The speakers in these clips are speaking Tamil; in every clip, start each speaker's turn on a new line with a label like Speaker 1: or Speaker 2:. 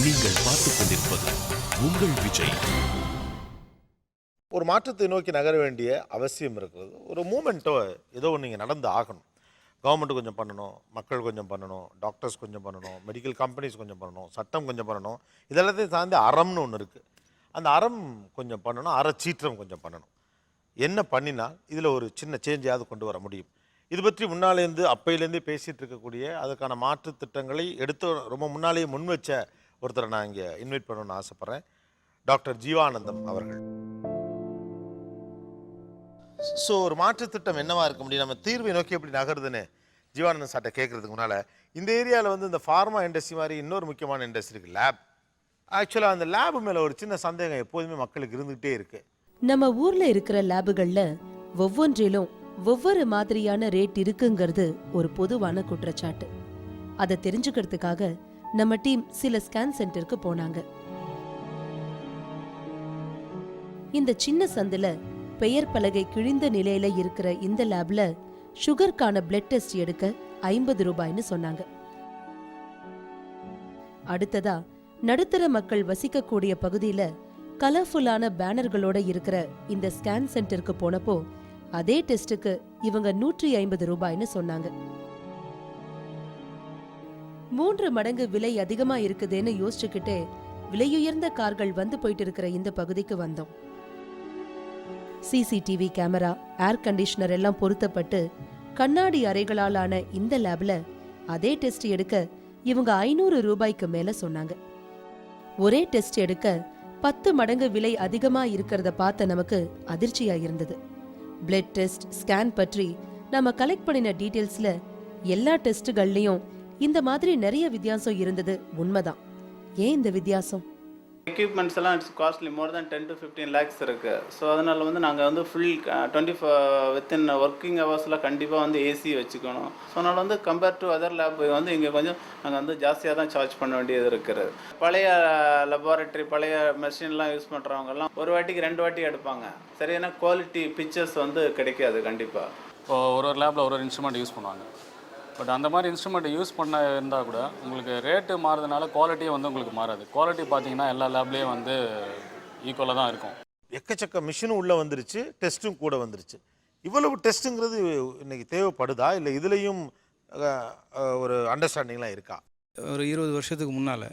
Speaker 1: நீங்கள் பார்த்துக் கொண்டிருப்பது உங்கள் விஜய்.
Speaker 2: ஒரு மாற்றத்தை நோக்கி நகர வேண்டிய அவசியம் இருக்கிறது. ஒரு மூமெண்ட்டோ ஏதோ ஒன்று இங்கே நடந்து ஆகணும். கவர்மெண்ட் கொஞ்சம் பண்ணணும், மக்கள் கொஞ்சம் பண்ணணும், டாக்டர்ஸ் கொஞ்சம் பண்ணணும், மெடிக்கல் கம்பெனிஸ் கொஞ்சம் பண்ணணும், சட்டம் கொஞ்சம் பண்ணணும். இதெல்லாத்தையும் தாண்டி அறம்னு ஒன்று இருக்குது. அந்த அறம் கொஞ்சம் பண்ணணும், அறச்சீற்றம் கொஞ்சம் பண்ணணும். என்ன பண்ணினா இதில் ஒரு சின்ன சேஞ்சையாவது கொண்டு வர முடியும். இது பற்றி முன்னாலேருந்து அப்பையிலேருந்தே பேசிகிட்டு இருக்கக்கூடிய அதுக்கான மாற்று திட்டங்களை எடுத்து ரொம்ப முன்னாலேயே முன் வச்ச ஒருத்தரை நான் இங்கே இன்வைட் பண்ணணும்னு ஆசைப்பட்றேன். டாக்டர் ஜீவானந்தம் அவர்கள். ஸோ ஒரு மாற்று திட்டம் என்னவா இருக்க முடியும், நம்ம தீர்வை நோக்கி எப்படி நகருதுன்னு ஜீவானந்தம் சார்ட்ட கேட்கறதுக்கு முன்னால், இந்த ஏரியாவில் வந்து இந்த ஃபார்மா இண்டஸ்ட்ரி மாதிரி இன்னொரு முக்கியமான இண்டஸ்ட்ரி இருக்குது, லேப். ஆக்சுவலாக அந்த லேப் மேலே ஒரு சின்ன சந்தேகம் எப்போதுமே மக்களுக்கு இருந்துகிட்டே இருக்குது.
Speaker 3: நம்ம ஊர்ல இருக்கிற லேபுகள்ல ஒவ்வொன்றிலும் ஒவ்வொரு மாதிரியான ரேட் இருக்குங்கிறது ஒரு பொதுவான குற்றச்சாட்டு. அதை தெரிஞ்சுக்கிறதுக்காக நம்ம டீம் சில ஸ்கேன் சென்டருக்கு போனாங்க. இந்த சின்ன சந்துல பெயர் பலகை கிழிந்த நிலையில இருக்கிற இந்த லேப்ல சுகருக்கான பிளட் டெஸ்ட் எடுக்க 50 ரூபாய்னு சொன்னாங்க. அடுத்ததா நடுத்தர மக்கள் வசிக்கக்கூடிய பகுதியில கலர்ஃபுல்லான பேனர்களோட இருக்கிற இந்த ஸ்கேன் சென்டருக்கு போனப்போ அதே டெஸ்டுக்கு இவங்க 150 ரூபாய்னு சொன்னாங்க. 3 மடங்கு விலை அதிகமா இருக்குதுன்னு யோசிச்சுக்கிட்டே விலையுயர்ந்த கார்கள் வந்து போயிட்டு இருக்கிற இந்த பகுதிக்கு வந்தோம். சிசிடிவி கேமரா, ஏர் கண்டிஷனர் எல்லாம் பொருத்தப்பட்டு கண்ணாடி அறைகளாலான இந்த லேப்ல அதே டெஸ்ட் எடுக்க இவங்க 500 ரூபாய்க்கு மேல சொன்னாங்க. ஒரே டெஸ்ட் எடுக்க 10 மடங்கு விலை அதிகமா இருக்கிறத பார்த்த நமக்கு அதிர்ச்சியா இருந்தது. பிளட் டெஸ்ட், ஸ்கேன் பற்றி நம்ம கலெக்ட் பண்ணின டீடைல்ஸ்ல எல்லா டெஸ்ட்டுகள்லயும் இந்த மாதிரி நிறைய வித்தியாசம் இருந்தது உண்மைதான். ஏன் இந்த வித்தியாசம்?
Speaker 4: எக்யூப்மெண்ட்ஸ் எல்லாம் it's costly, more then 10 to 15 lakhs இருக்குது. ஸோ அதனால் வந்து நாங்கள் வந்து ஃபுல் 24 வித்தின் ஒர்க்கிங் ஹவர்ஸில் கண்டிப்பாக வந்து ஏசி வச்சுக்கணும். ஸோ அதனால் வந்து கம்பேர் டு அதர் லேப் வந்து இங்கே கொஞ்சம் நாங்கள் வந்து ஜாஸ்தியாக தான் சார்ஜ் பண்ண வேண்டியது இருக்கிறது. பழைய லெபார்ட்டரி, பழைய மெஷின்லாம் யூஸ் பண்ணுறவங்கலாம் ஒரு வாட்டிக்கு 2 வாட்டி எடுப்பாங்க. சரியான குவாலிட்டி பிக்சர்ஸ் வந்து கிடைக்காது கண்டிப்பாக.
Speaker 5: இப்போ ஒரு லேபில் ஒரு இன்ஸ்ட்ருமெண்ட் யூஸ் பண்ணுவாங்க. பட் அந்த மாதிரி இன்ஸ்ட்ருமெண்ட் யூஸ் பண்ண இருந்தால் கூட உங்களுக்கு ரேட்டு மாறுறதுனால குவாலிட்டியே வந்து உங்களுக்கு மாறாது. குவாலிட்டி பார்த்தீங்கன்னா எல்லா லேப்லேயும் வந்து ஈக்குவலாக தான் இருக்கும்.
Speaker 2: எக்கச்சக்க மிஷினும் உள்ளே வந்துருச்சு, டெஸ்ட்டும் கூட வந்துருச்சு. இவ்வளவு டெஸ்ட்டுங்கிறது இன்னைக்கு தேவைப்படுதா, இல்லை இதுலேயும் ஒரு அண்டர்ஸ்டாண்டிங்லாம் இருக்கா?
Speaker 6: ஒரு 20 வருஷத்துக்கு முன்னால்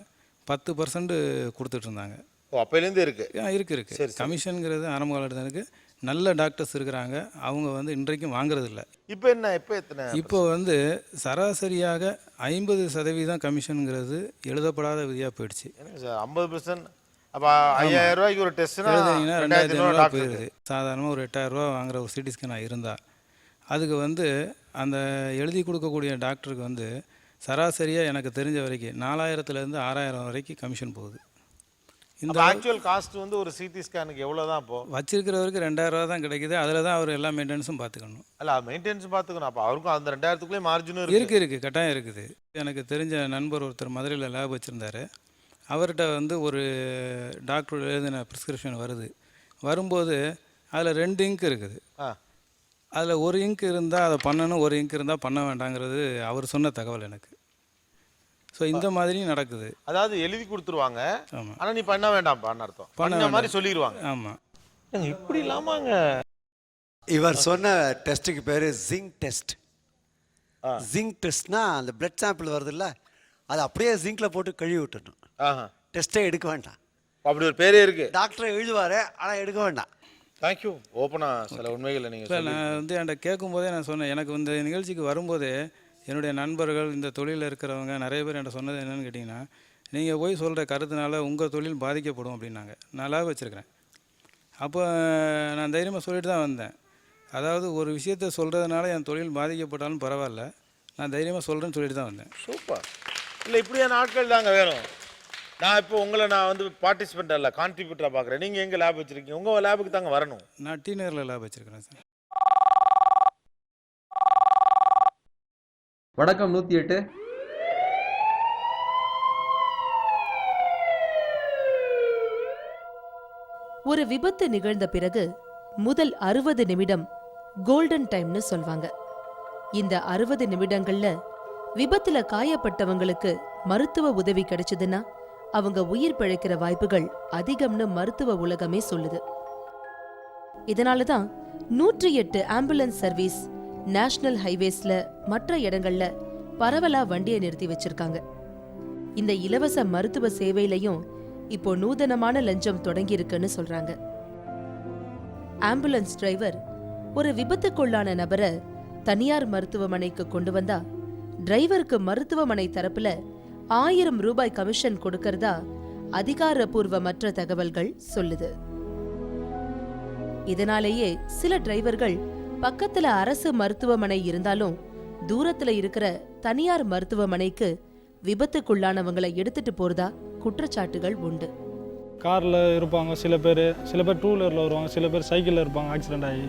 Speaker 6: 10% கொடுத்துட்டு இருந்தாங்க.
Speaker 2: ஓ, அப்போலேருந்தே இருக்குது?
Speaker 6: இருக்குது. கமிஷனுங்கிறது ஆரம்ப காலத்துக்கு நல்ல டாக்டர்ஸ் இருக்கிறாங்க, அவங்க வந்து இன்றைக்கும் வாங்குறதில்ல.
Speaker 2: இப்போ என்ன, இப்போ எத்தனை?
Speaker 6: இப்போ வந்து சராசரியாக 50% கமிஷனுங்கிறது எழுதப்படாத விதியாக போயிடுச்சு.
Speaker 2: 50%? அப்போ 5000 ரூபாய்க்கு ஒரு டெஸ்ட்னா
Speaker 6: எழுதிங்கன்னா 2500 ரூபா போயிடுது. சாதாரணமாக ஒரு 8000 ரூபா வாங்குற ஒரு சிடி ஸ்கேன் இருந்தால் அதுக்கு வந்து அந்த எழுதி கொடுக்கக்கூடிய டாக்டருக்கு வந்து சராசரியாக எனக்கு தெரிஞ்ச வரைக்கும் 4000லேருந்து 6000 வரைக்கும் கமிஷன் போகுது.
Speaker 2: இந்த ஆக்சுவல் காஸ்ட் வந்து ஒரு சிடி ஸ்கேனுக்கு எவ்வளோ தான் இப்போ
Speaker 6: வச்சிருக்கிறவருக்கு 2000 ரூபா தான் கிடைக்குது. அதில் தான் அவர் எல்லா மெயின்டெனன்ஸும் பார்த்துக்கணும்.
Speaker 2: அல்ல, மெயின்டெனன்ஸ் பார்த்துக்கணும். அப்போ அவருக்கும் அந்த 2000த்துக்குள்ளே மார்ஜினும்
Speaker 6: இருக்குது, கட்டாயம் இருக்குது. எனக்கு தெரிஞ்ச நண்பர் ஒருத்தர் மதுரையில் லேப் வச்சுருந்தார். அவர்கிட்ட வந்து ஒரு டாக்டர் எழுதின ப்ரிஸ்கிரிப்ஷன் வரும்போது அதில் 2 இங்க் இருக்குது. அதில் ஒரு இங்க் இருந்தால் அதை பண்ணணும், ஒரு இங்க் இருந்தால் பண்ண வேண்டாங்கிறது அவர் சொன்ன தகவல் எனக்கு. ஸோ இந்த மாதிரியும் நடக்குது.
Speaker 2: அதாவது எழுதி கொடுத்துருவாங்க,
Speaker 6: ஆமாம்,
Speaker 2: ஆனால் நீ பண்ண வேண்டாம்ப்பான்னு அர்த்தம், பண்ண மாதிரி சொல்லிடுவாங்க.
Speaker 6: ஆமாம்,
Speaker 2: இப்படி இல்லாமாங்க.
Speaker 7: இவர் சொன்ன டெஸ்ட்டுக்கு பேர் ஜிங்க் டெஸ்ட். ஜிங்க் டெஸ்ட்னா அந்த பிளட் சாம்பிள் வருதுல்ல, அது அப்படியே ஜிங்கில் போட்டு கழுவி விட்டுடணும். டெஸ்ட்டே எடுக்க வேண்டாம்.
Speaker 2: அப்படி ஒரு பேரே இருக்குது.
Speaker 7: டாக்டரை எழுதுவார், ஆனால் எடுக்க வேண்டாம்.
Speaker 2: தேங்க்யூ. ஓப்பனாக சில உண்மைகளை நீங்கள்
Speaker 6: நான் வந்து என்கிட்ட கேட்கும்போதே நான் சொன்னேன், எனக்கு இந்த நிகழ்ச்சிக்கு வரும்போதே என்னுடைய நண்பர்கள் இந்த தொழிலில் இருக்கிறவங்க நிறைய பேர் என்கிட்ட சொன்னது என்னென்னு கேட்டிங்கன்னா, நீங்கள் போய் சொல்கிற கருத்துனால உங்கள் தொழில் பாதிக்கப்படும் அப்படின்னாங்க. நல்லா வச்சுருக்கிறேன். அப்போ நான் தைரியமாக சொல்லிட்டு தான் வந்தேன். அதாவது ஒரு விஷயத்த சொல்கிறதுனால என் தொழில் பாதிக்கப்பட்டாலும் பரவாயில்ல, நான் தைரியமாக சொல்கிறேன்னு சொல்லிட்டு தான் வந்தேன்.
Speaker 2: சூப்பர். இல்லை, இப்படியான ஆட்கள் தாங்க வேணும். நான் இப்போ உங்களை நான் வந்து பார்ட்டிசிபெண்ட் இல்லை, கான்ட்ரிபியூட்டராக பார்க்குறேன். நீங்கள் எங்கே லேப் வச்சுருக்கீங்க? உங்கள் லேபுக்கு தாங்க வரணும்.
Speaker 6: நான் டி நகரில் லேப் வச்சுருக்கிறேன் சார்.
Speaker 8: வணக்கம் 108.
Speaker 3: ஒரு விபத்து நிகழ்ந்த பிறகு முதல் 60 நிமிடம் கோல்டன் டைம்னு சொல்வாங்க. இந்த 60 நிமிடங்கள்ல விபத்துல காயப்பட்டவங்களுக்கு மருத்துவ உதவி கிடைச்சதுன்னா அவங்க உயிர் பிழைக்கிற வாய்ப்புகள் அதிகம்னு மருத்துவ உலகமே சொல்லுது. இதனாலதான் 108 ஆம்புலன்ஸ் சர்வீஸ் நேஷனல் ஹைவேஸ்ல மற்ற இடங்கள்ல பரவலா வண்டியை நிறுத்தி வச்சிருக்காங்க. இந்த இலவச மருத்துவ சேவையிலையும் இப்போ நூதனமான லஞ்சம் தொடங்கி இருக்குன்னு சொல்றாங்க. ஆம்புலன்ஸ் டிரைவர் ஒரு விபத்துக்குள்ளான நபரை தனியார் மருத்துவமனைக்கு கொண்டு வந்தா டிரைவருக்கு மருத்துவமனை தரப்புல 1000 ரூபாய் கமிஷன் கொடுக்கறதா அதிகாரப்பூர்வமற்ற தகவல்கள் சொல்லுது. இதனாலேயே சில டிரைவர்கள் பக்கத்துல அரசு மருத்துவமனை இருந்தாலும் தூரத்துல இருக்கிற தனியார் மருத்துவமனைக்கு விபத்துக்குள்ளானவங்களை எடுத்துட்டு போறதா குற்றச்சாட்டுகள் உண்டு.
Speaker 8: காரில் இருப்பாங்க சில பேர் டூ வீலரில் வருவாங்க, சில பேர் சைக்கிளில் இருப்பாங்க. ஆக்சிடென்ட் ஆகி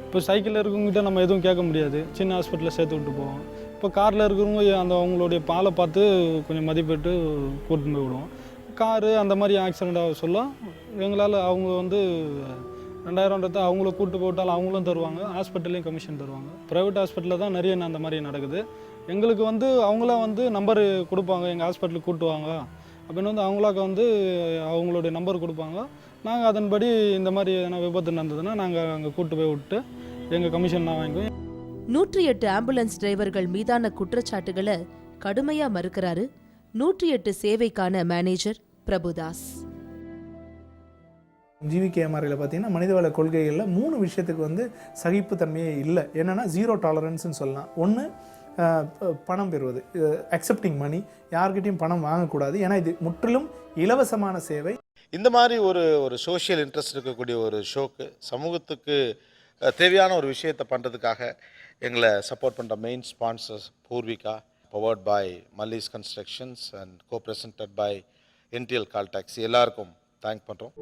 Speaker 8: இப்போ சைக்கிளில் இருக்கவங்ககிட்ட நம்ம எதுவும் கேட்க முடியாது, சின்ன ஹாஸ்பிட்டலில் சேர்த்து விட்டு போவோம். இப்போ காரில் இருக்கிறவங்க அவங்களுடைய பாலை பார்த்து கொஞ்சம் மதிப்பிட்டு கூட்டிட்டு போய் விடுவோம். காரு அந்த மாதிரி ஆக்சிடென்ட் ஆக சொல்ல எங்களால் அவங்க 2000 அவங்கள கூப்பிட்டு போட்டாலும் அவங்களும் தருவாங்க, ஹாஸ்பிட்டல்லையும் கமிஷன் தருவாங்க. ப்ரைவேட் ஹாஸ்பிட்டலில் தான் நிறைய அந்த மாதிரி நடக்குது. எங்களுக்கு அவங்களாம் நம்பர் கொடுப்பாங்க, எங்கள் ஹாஸ்பிட்டலுக்கு கூப்பிட்டு வாங்க அப்படின்னு அவங்களாக்க அவங்களுடைய நம்பர் கொடுப்பாங்க. நாங்கள் அதன்படி இந்த மாதிரி எதனா விபத்து நடந்ததுன்னா நாங்கள் அங்கே கூப்பிட்டு போய் விட்டு எங்கள் கமிஷன் தான் வாங்கிக்குவோம்.
Speaker 3: 108 ஆம்புலன்ஸ் டிரைவர்கள் மீதான குற்றச்சாட்டுகளை கடுமையா மறுக்கிறாரு 108 சேவைக்கான மேனேஜர் பிரபுதாஸ்.
Speaker 9: ஜிவிகேஎம்ஆரில் பார்த்தீங்கன்னா மனிதவள கொள்கைகளில் 3 விஷயத்துக்கு சகிப்புத்தன்மையே இல்லை. என்னென்னா 0 டாலரன்ஸ்னு சொல்லலாம். ஒன்று பணம் பெறுவது, அக்செப்டிங் மணி, யார்கிட்டையும் பணம் வாங்கக்கூடாது. ஏன்னா இது முற்றிலும் இலவசமான சேவை.
Speaker 2: இந்த மாதிரி ஒரு சோஷியல் இன்ட்ரெஸ்ட் இருக்கக்கூடிய ஒரு ஷோக்கு, சமூகத்துக்கு தேவையான ஒரு விஷயத்தை பண்ணுறதுக்காக எங்களை சப்போர்ட் பண்ணுற main sponsors Poorvika, powered by Mallis constructions and co-presented by NTL call taxi, எல்லாருக்கும் தேங்க் பண்ணுறோம்.